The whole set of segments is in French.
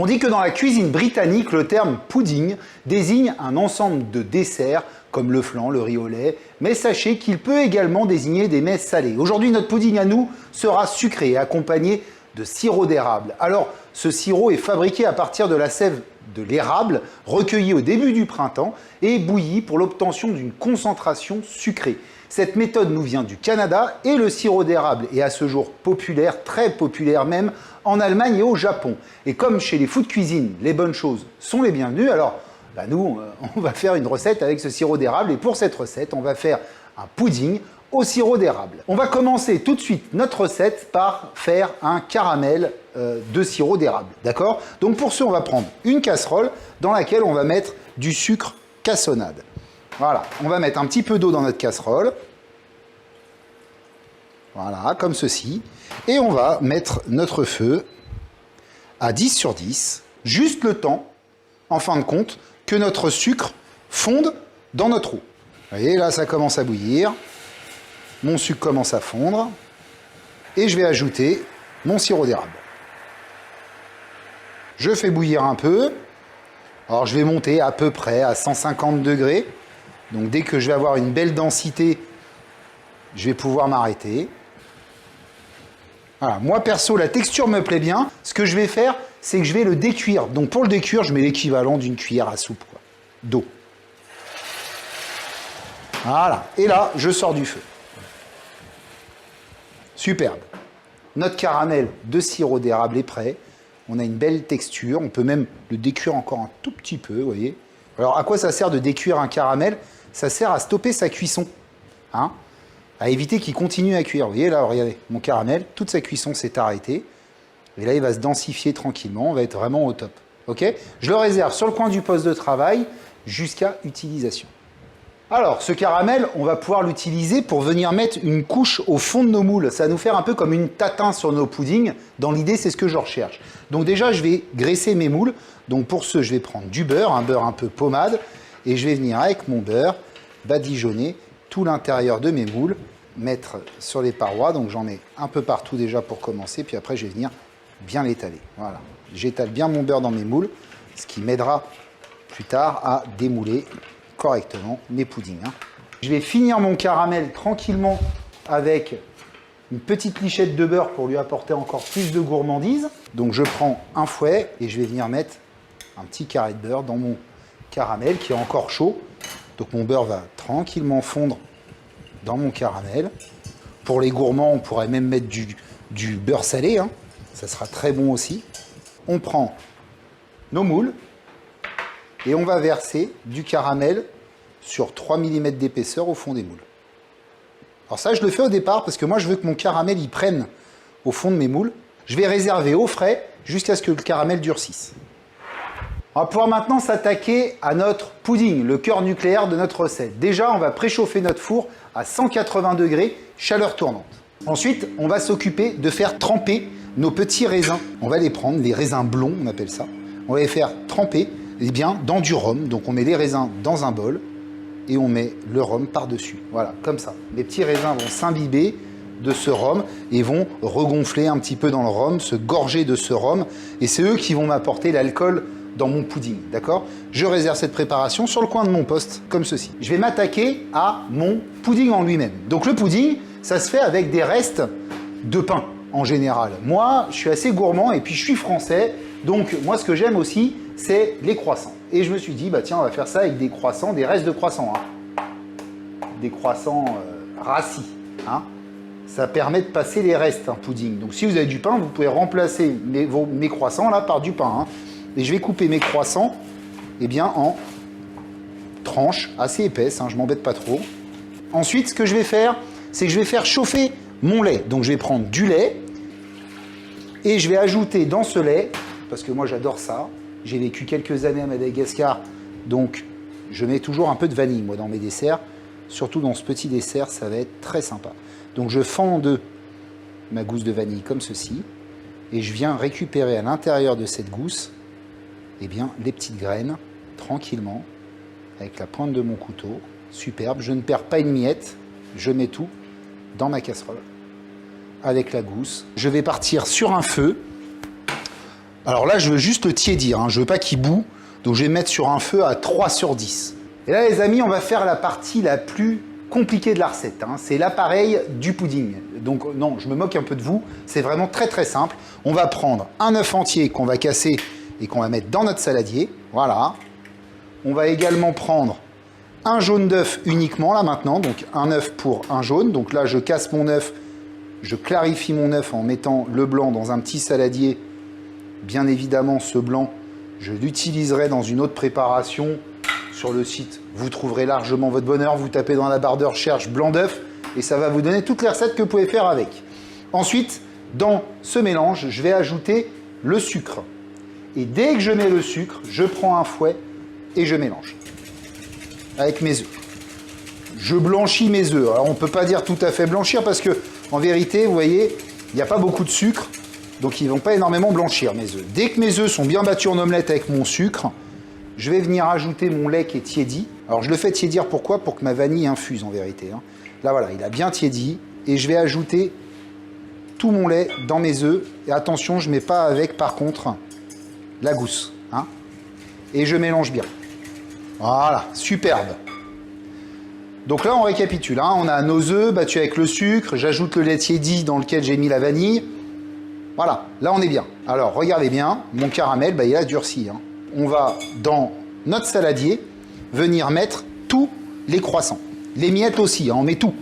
On dit que dans la cuisine britannique, le terme pudding désigne un ensemble de desserts comme le flan, le riz au lait, mais sachez qu'il peut également désigner des mets salés. Aujourd'hui, notre pudding à nous sera sucré et accompagné de sirop d'érable. Alors, ce sirop est fabriqué à partir de la sève de l'érable, recueillie au début du printemps et bouillie pour l'obtention d'une concentration sucrée. Cette méthode nous vient du Canada et le sirop d'érable est à ce jour populaire, très populaire même, en Allemagne et au Japon. Et comme chez les food cuisine, les bonnes choses sont les bienvenues, alors nous, on va faire une recette avec ce sirop d'érable et pour cette recette, on va faire un pudding au sirop d'érable. On va commencer tout de suite notre recette par faire un caramel de sirop d'érable, d'accord? Donc pour ce, on va prendre une casserole dans laquelle on va mettre du sucre cassonade. Voilà, on va mettre un petit peu d'eau dans notre casserole. Voilà, comme ceci. Et on va mettre notre feu à 10 sur 10, juste le temps, en fin de compte, que notre sucre fonde dans notre eau. Vous voyez, là, ça commence à bouillir. Mon sucre commence à fondre. Et je vais ajouter mon sirop d'érable. Je fais bouillir un peu. Alors, je vais monter à peu près à 150 degrés. Donc, dès que je vais avoir une belle densité, je vais pouvoir m'arrêter. Voilà. Moi, perso, la texture me plaît bien. Ce que je vais faire, c'est que je vais le décuire. Donc, pour le décuire, je mets l'équivalent d'une cuillère à soupe d'eau. Voilà. Et là, je sors du feu. Superbe. Notre caramel de sirop d'érable est prêt. On a une belle texture. On peut même le décuire encore un tout petit peu, vous voyez. Alors, à quoi ça sert de décuire un caramel? Ça sert à stopper sa cuisson. Hein, à éviter qu'il continue à cuire. Vous voyez, là, regardez, mon caramel, toute sa cuisson s'est arrêtée. Et là, il va se densifier tranquillement. On va être vraiment au top. OK? Je le réserve sur le coin du poste de travail jusqu'à utilisation. Alors, ce caramel, on va pouvoir l'utiliser pour venir mettre une couche au fond de nos moules. Ça va nous faire un peu comme une tatin sur nos puddings. Dans l'idée, c'est ce que je recherche. Donc déjà, je vais graisser mes moules. Donc pour ce, je vais prendre du beurre, un beurre un peu pommade. Et je vais venir avec mon beurre badigeonner tout l'intérieur de mes moules, mettre sur les parois. Donc j'en mets un peu partout déjà pour commencer. Puis après, je vais venir bien l'étaler. Voilà. J'étale bien mon beurre dans mes moules, ce qui m'aidera plus tard à démouler correctement mes puddings. Je vais finir mon caramel tranquillement avec une petite lichette de beurre pour lui apporter encore plus de gourmandise. Donc je prends un fouet et je vais venir mettre un petit carré de beurre dans mon caramel qui est encore chaud. Donc mon beurre va tranquillement fondre dans mon caramel. Pour les gourmands, on pourrait même mettre du beurre salé. Hein. Ça sera très bon aussi. On prend nos moules et on va verser du caramel sur 3 mm d'épaisseur au fond des moules. Alors ça, je le fais au départ parce que moi, je veux que mon caramel y prenne au fond de mes moules. Je vais réserver au frais jusqu'à ce que le caramel durcisse. On va pouvoir maintenant s'attaquer à notre pudding, le cœur nucléaire de notre recette. Déjà, on va préchauffer notre four à 180 degrés, chaleur tournante. Ensuite, on va s'occuper de faire tremper nos petits raisins. On va les prendre, les raisins blonds, on appelle ça. On va les faire tremper dans du rhum. Donc on met les raisins dans un bol et on met le rhum par-dessus. Voilà, comme ça. Les petits raisins vont s'imbiber de ce rhum et vont regonfler un petit peu dans le rhum, se gorger de ce rhum. Et c'est eux qui vont m'apporter l'alcool dans mon pudding, d'accord? Je réserve cette préparation sur le coin de mon poste, comme ceci. Je vais m'attaquer à mon pudding en lui-même. Donc le pudding, ça se fait avec des restes de pain, en général. Moi, je suis assez gourmand et puis je suis français. Donc moi, ce que j'aime aussi, c'est les croissants. Et je me suis dit, bah tiens, on va faire ça avec des croissants, des restes de croissants. Hein. Des croissants rassis. Hein. Ça permet de passer les restes, un pudding. Donc si vous avez du pain, vous pouvez remplacer mes croissants là par du pain. Hein. Et je vais couper mes croissants en tranches assez épaisses, hein, je ne m'embête pas trop. Ensuite, ce que je vais faire, c'est que je vais faire chauffer mon lait. Donc je vais prendre du lait et je vais ajouter dans ce lait, parce que moi j'adore ça, j'ai vécu quelques années à Madagascar, donc je mets toujours un peu de vanille moi dans mes desserts. Surtout dans ce petit dessert, ça va être très sympa. Donc je fends en deux ma gousse de vanille comme ceci et je viens récupérer à l'intérieur de cette gousse les petites graines, tranquillement, avec la pointe de mon couteau. Superbe, je ne perds pas une miette, je mets tout dans ma casserole, avec la gousse. Je vais partir sur un feu Alors là, je veux juste le tiédir, hein. Je veux pas qu'il bout. Donc je vais mettre sur un feu à 3/10. Et là, les amis, on va faire la partie la plus compliquée de la recette, hein. C'est l'appareil du pudding. Donc non, je me moque un peu de vous. C'est vraiment très très simple. On va prendre un œuf entier qu'on va casser et qu'on va mettre dans notre saladier. Voilà. On va également prendre un jaune d'œuf uniquement là maintenant. Donc un œuf pour un jaune. Donc là, je casse mon œuf. Je clarifie mon œuf en mettant le blanc dans un petit saladier. Bien évidemment, ce blanc, je l'utiliserai dans une autre préparation sur le site. Vous trouverez largement votre bonheur. Vous tapez dans la barre de recherche blanc d'œuf et ça va vous donner toutes les recettes que vous pouvez faire avec. Ensuite, dans ce mélange, je vais ajouter le sucre. Et dès que je mets le sucre, je prends un fouet et je mélange avec mes œufs. Je blanchis mes œufs. Alors on ne peut pas dire tout à fait blanchir parce que en vérité, vous voyez, il n'y a pas beaucoup de sucre. Donc ils ne vont pas énormément blanchir mes œufs. Dès que mes œufs sont bien battus en omelette avec mon sucre, je vais venir ajouter mon lait qui est tiédi. Alors je le fais tiédir pourquoi? Pour que ma vanille infuse en vérité, hein. Là voilà, il a bien tiédi. Et je vais ajouter tout mon lait dans mes œufs. Et attention, je ne mets pas avec par contre la gousse, hein. Et je mélange bien. Voilà, superbe. Donc là on récapitule, hein. On a nos œufs battus avec le sucre. J'ajoute le lait tiédi dans lequel j'ai mis la vanille. Voilà, là on est bien. Alors regardez bien, mon caramel, il a durci, hein. On va dans notre saladier venir mettre tous les croissants. Les miettes aussi, hein, on met tout.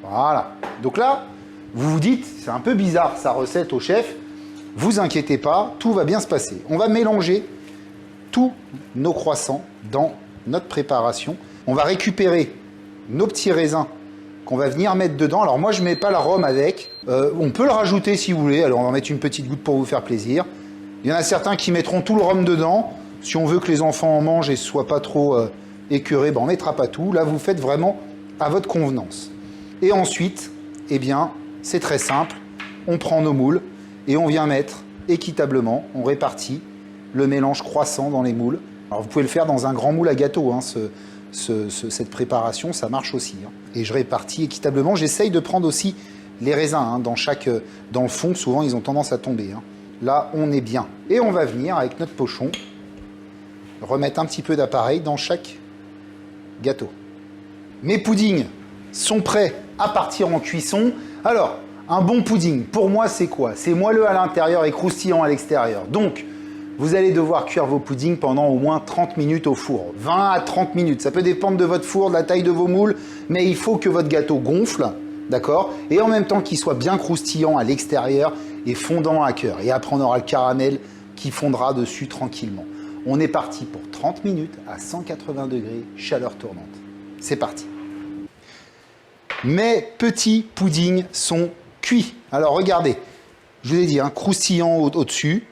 Voilà. Donc là, vous vous dites, c'est un peu bizarre sa recette au chef. Vous inquiétez pas, tout va bien se passer. On va mélanger tous nos croissants dans notre préparation. On va récupérer nos petits raisins qu'on va venir mettre dedans. Alors moi, je ne mets pas la rhum avec. On peut le rajouter si vous voulez. Alors on va mettre une petite goutte pour vous faire plaisir. Il y en a certains qui mettront tout le rhum dedans. Si on veut que les enfants en mangent et ne soient pas trop écœurés, on ne mettra pas tout. Là, vous faites vraiment à votre convenance. Et ensuite, eh bien, c'est très simple. On prend nos moules et on vient mettre équitablement, on répartit le mélange croissant dans les moules. Alors vous pouvez le faire dans un grand moule à gâteau, hein, cette préparation, ça marche aussi, hein. Et je répartis équitablement. J'essaye de prendre aussi les raisins, hein, dans le fond, souvent ils ont tendance à tomber, hein. Là, on est bien. Et on va venir, avec notre pochon, remettre un petit peu d'appareil dans chaque gâteau. Mes puddings sont prêts à partir en cuisson. Alors, un bon pudding, pour moi, c'est quoi? C'est moelleux à l'intérieur et croustillant à l'extérieur. Donc, vous allez devoir cuire vos puddings pendant au moins 30 minutes au four. 20 à 30 minutes. Ça peut dépendre de votre four, de la taille de vos moules, mais il faut que votre gâteau gonfle, d'accord? Et en même temps qu'il soit bien croustillant à l'extérieur et fondant à cœur. Et après, on aura le caramel qui fondra dessus tranquillement. On est parti pour 30 minutes à 180 degrés, chaleur tournante. C'est parti. Mes petits puddings sont cuits. Alors regardez, je vous ai dit, hein, croustillant au-dessus.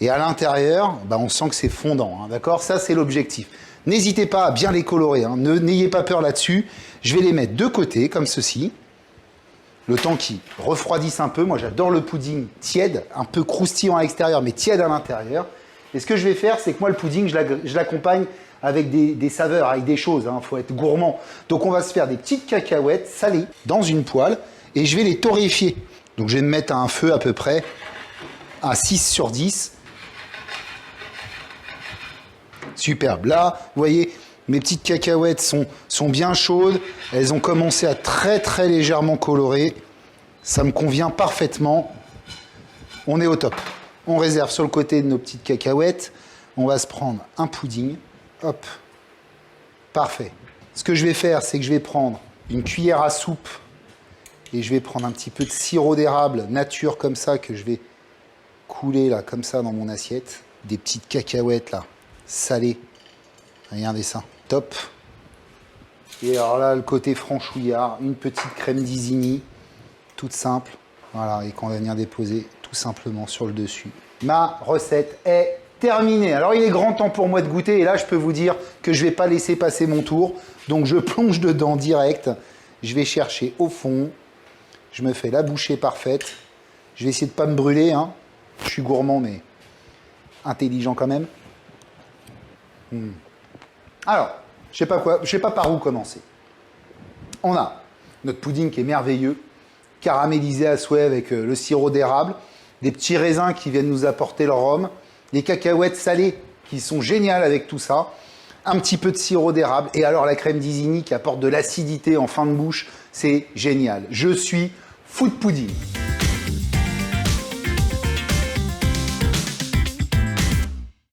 Et à l'intérieur, on sent que c'est fondant, hein, d'accord? Ça, c'est l'objectif. N'hésitez pas à bien les colorer, hein, n'ayez pas peur là-dessus. Je vais les mettre de côté, comme ceci. Le temps qu'ils refroidissent un peu. Moi, j'adore le pudding tiède, un peu croustillant à l'extérieur, mais tiède à l'intérieur. Et ce que je vais faire, c'est que moi, le pudding, je l'accompagne avec des saveurs, avec des choses. Il faut être gourmand. Donc, on va se faire des petites cacahuètes salées dans une poêle et je vais les torréfier. Donc, je vais me mettre à un feu à peu près à 6/10. Superbe. Là, vous voyez, mes petites cacahuètes sont bien chaudes. Elles ont commencé à très très légèrement colorer. Ça me convient parfaitement. On est au top. On réserve sur le côté de nos petites cacahuètes. On va se prendre un pudding. Hop. Parfait. Ce que je vais faire, c'est que je vais prendre une cuillère à soupe et je vais prendre un petit peu de sirop d'érable nature comme ça que je vais couler là comme ça dans mon assiette. Des petites cacahuètes là. Salé. Regardez ça. Top. Et alors là, le côté franchouillard, une petite crème d'Isigny, toute simple. Voilà, et qu'on va venir déposer tout simplement sur le dessus. Ma recette est terminée. Alors, il est grand temps pour moi de goûter. Et là, je peux vous dire que je ne vais pas laisser passer mon tour. Donc, je plonge dedans direct. Je vais chercher au fond. Je me fais la bouchée parfaite. Je vais essayer de ne pas me brûler, hein. Je suis gourmand, mais intelligent quand même. Alors, je ne sais pas par où commencer. On a notre pudding qui est merveilleux, caramélisé à souhait avec le sirop d'érable. des petits raisins qui viennent nous apporter leur rhum, des cacahuètes salées qui sont géniales avec tout ça, un petit peu de sirop d'érable et alors la crème d'Isigny qui apporte de l'acidité en fin de bouche, c'est génial. Je suis food pudding.